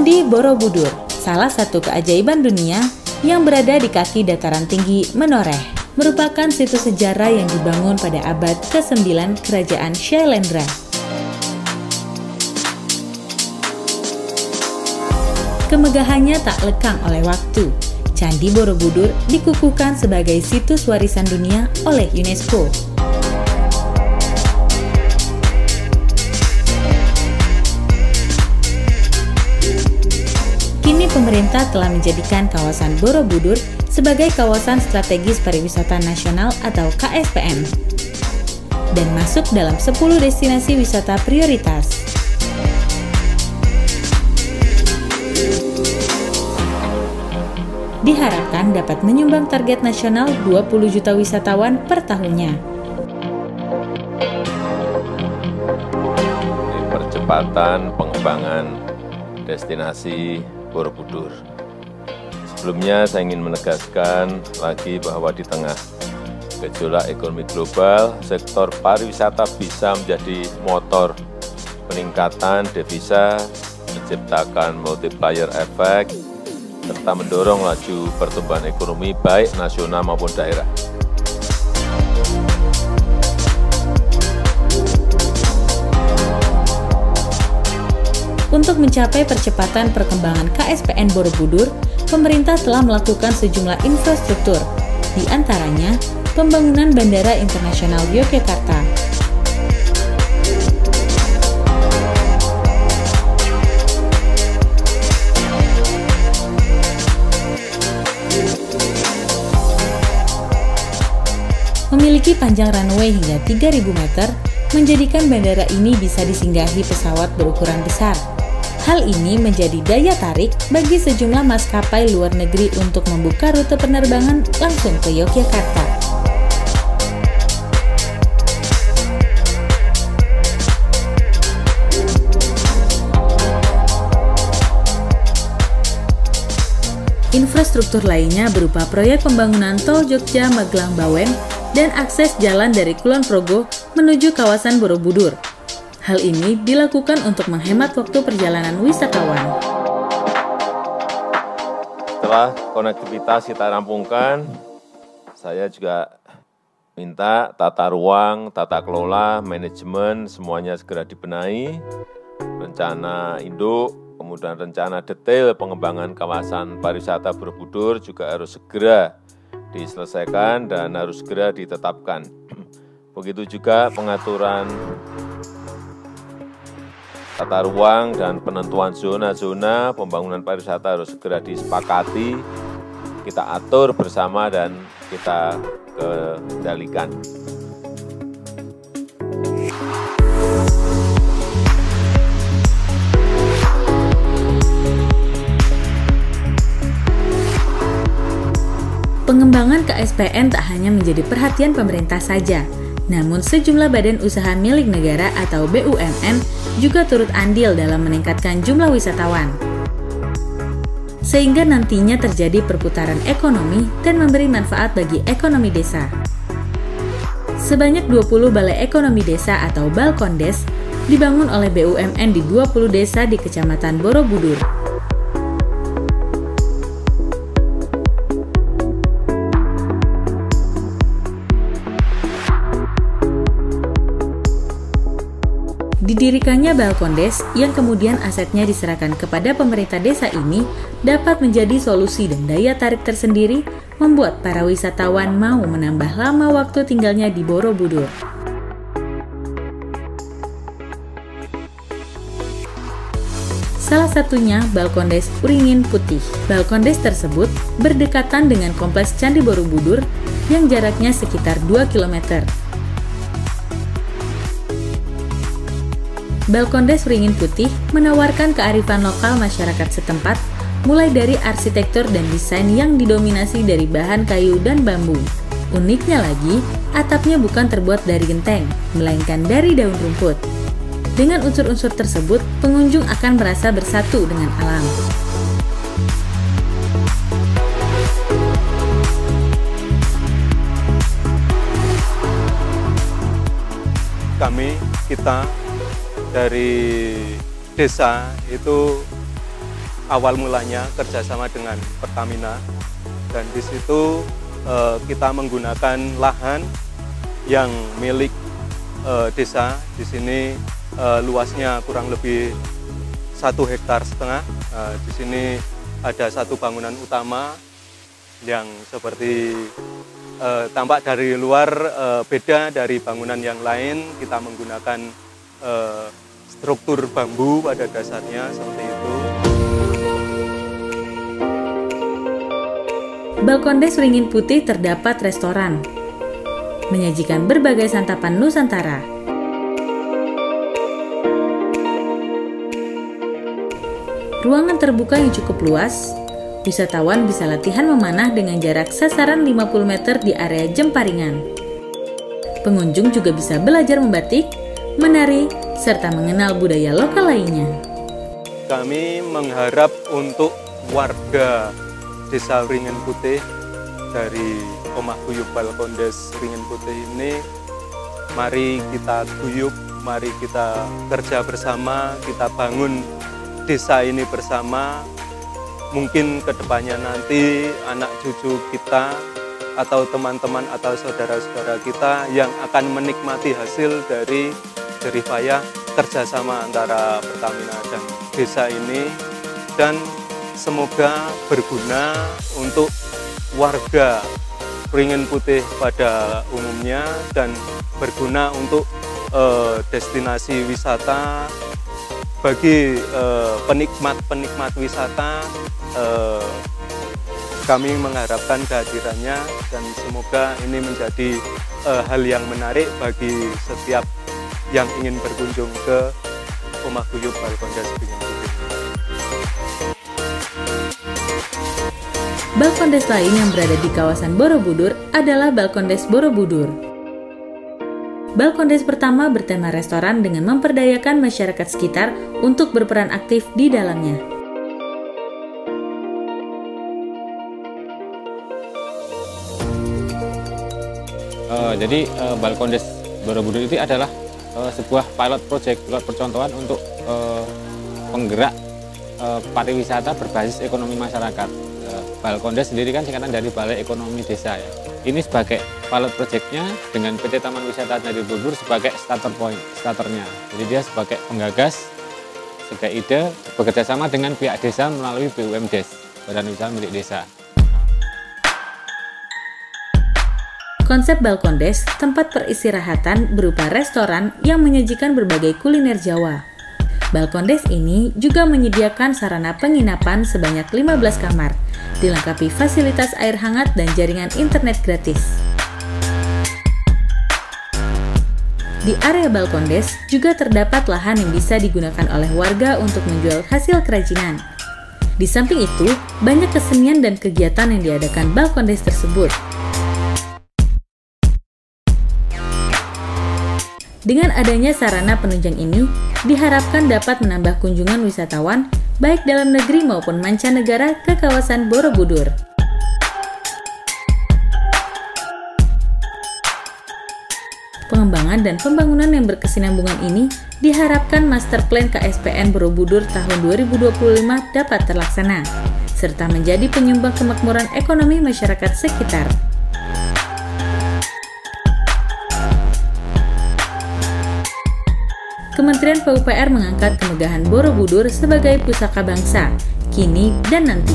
Candi Borobudur, salah satu keajaiban dunia yang berada di kaki dataran tinggi Menoreh, merupakan situs sejarah yang dibangun pada abad ke-9 Kerajaan Shailendra. Kemegahannya tak lekang oleh waktu. Candi Borobudur dikukuhkan sebagai situs warisan dunia oleh UNESCO. Kini pemerintah telah menjadikan kawasan Borobudur sebagai kawasan strategis pariwisata nasional atau KSPN dan masuk dalam 10 destinasi wisata prioritas. Diharapkan dapat menyumbang target nasional 20 juta wisatawan per tahunnya. Percepatan pengembangan destinasi Borobudur. Sebelumnya saya ingin menegaskan lagi bahwa di tengah gejolak ekonomi global, sektor pariwisata bisa menjadi motor peningkatan devisa, menciptakan multiplier effect, serta mendorong laju pertumbuhan ekonomi baik nasional maupun daerah. Untuk mencapai percepatan perkembangan KSPN Borobudur, pemerintah telah melakukan sejumlah infrastruktur, di antaranya pembangunan Bandara Internasional Yogyakarta, memiliki panjang runway hingga 3.000 meter, menjadikan bandara ini bisa disinggahi pesawat berukuran besar. Hal ini menjadi daya tarik bagi sejumlah maskapai luar negeri untuk membuka rute penerbangan langsung ke Yogyakarta. Infrastruktur lainnya berupa proyek pembangunan tol Jogja-Magelang-Bawen dan akses jalan dari Kulon Progo menuju kawasan Borobudur. Hal ini dilakukan untuk menghemat waktu perjalanan wisatawan. Setelah konektivitas kita rampungkan, saya juga minta tata ruang, tata kelola, manajemen semuanya segera dibenahi, rencana induk, kemudian rencana detail pengembangan kawasan pariwisata Borobudur juga harus segera diselesaikan dan harus segera ditetapkan. Begitu juga pengaturan tata ruang dan penentuan zona-zona pembangunan pariwisata harus segera disepakati, kita atur bersama dan kita kendalikan. Pengembangan KSPN tak hanya menjadi perhatian pemerintah saja, namun sejumlah badan usaha milik negara atau BUMN juga turut andil dalam meningkatkan jumlah wisatawan. Sehingga nantinya terjadi perputaran ekonomi dan memberi manfaat bagi ekonomi desa. Sebanyak 20 balai ekonomi desa atau Balkondes dibangun oleh BUMN di 20 desa di Kecamatan Borobudur. Didirikannya Balkondes yang kemudian asetnya diserahkan kepada pemerintah desa ini dapat menjadi solusi dan daya tarik tersendiri membuat para wisatawan mau menambah lama waktu tinggalnya di Borobudur. Salah satunya Balkondes Wringin Putih. Balkondes tersebut berdekatan dengan kompleks Candi Borobudur yang jaraknya sekitar 2 km. Balkondes Wringin Putih menawarkan kearifan lokal masyarakat setempat, mulai dari arsitektur dan desain yang didominasi dari bahan kayu dan bambu. Uniknya lagi, atapnya bukan terbuat dari genteng, melainkan dari daun rumput. Dengan unsur-unsur tersebut, pengunjung akan merasa bersatu dengan alam. Kita dari desa itu awal mulanya kerjasama dengan Pertamina, dan di situ kita menggunakan lahan yang milik desa. Di sini luasnya kurang lebih 1,5 hektar. Di sini ada satu bangunan utama yang seperti tampak dari luar beda dari bangunan yang lain. Kita menggunakan struktur bambu pada dasarnya seperti itu. Balkon Des Wringin Putih terdapat restoran, menyajikan berbagai santapan Nusantara. Ruangan terbuka yang cukup luas, wisatawan bisa latihan memanah dengan jarak sasaran 50 meter di area Jemparingan. Pengunjung juga bisa belajar membatik, menari, serta mengenal budaya lokal lainnya. Kami mengharap untuk warga Desa Wringin Putih dari Omah Guyub Balkon Des Wringin Putih ini, mari kita guyub, mari kita kerja bersama, kita bangun desa ini bersama. Mungkin kedepannya nanti anak cucu kita atau teman-teman atau saudara-saudara kita yang akan menikmati hasil dari jeripayah kerjasama antara Pertamina dan desa ini, dan semoga berguna untuk warga Wringin Putih pada umumnya dan berguna untuk destinasi wisata bagi penikmat wisata. Kami mengharapkan kehadirannya dan semoga ini menjadi hal yang menarik bagi setiap yang ingin berkunjung ke Omah Guyub Balkon Des Wringin Putih. Balkon Des lain yang berada di kawasan Borobudur adalah Balkon Des Borobudur. Balkon Des pertama bertema restoran dengan memperdayakan masyarakat sekitar untuk berperan aktif di dalamnya. Jadi Balkon Des Borobudur itu adalah sebuah pilot project, pilot percontohan untuk penggerak pariwisata berbasis ekonomi masyarakat. Balkon Des sendiri kan singkatan dari Balai Ekonomi Desa ya. Ini sebagai pilot projectnya dengan PT Taman Wisata Candi Borobudur sebagai starternya. Jadi dia sebagai penggagas, sebagai ide, bekerja sama dengan pihak desa melalui BUMDes, Badan Usaha Milik Desa. Konsep Balkon Des, tempat peristirahatan berupa restoran yang menyajikan berbagai kuliner Jawa. Balkon Des ini juga menyediakan sarana penginapan sebanyak 15 kamar, dilengkapi fasilitas air hangat dan jaringan internet gratis. Di area Balkon Des juga terdapat lahan yang bisa digunakan oleh warga untuk menjual hasil kerajinan. Di samping itu, banyak kesenian dan kegiatan yang diadakan Balkon Des tersebut. Dengan adanya sarana penunjang ini, diharapkan dapat menambah kunjungan wisatawan baik dalam negeri maupun mancanegara ke kawasan Borobudur. Pengembangan dan pembangunan yang berkesinambungan ini diharapkan Master Plan KSPN Borobudur tahun 2025 dapat terlaksana, serta menjadi penyumbang kemakmuran ekonomi masyarakat sekitar. Kementerian PUPR mengangkat kemegahan Borobudur sebagai pusaka bangsa, kini dan nanti.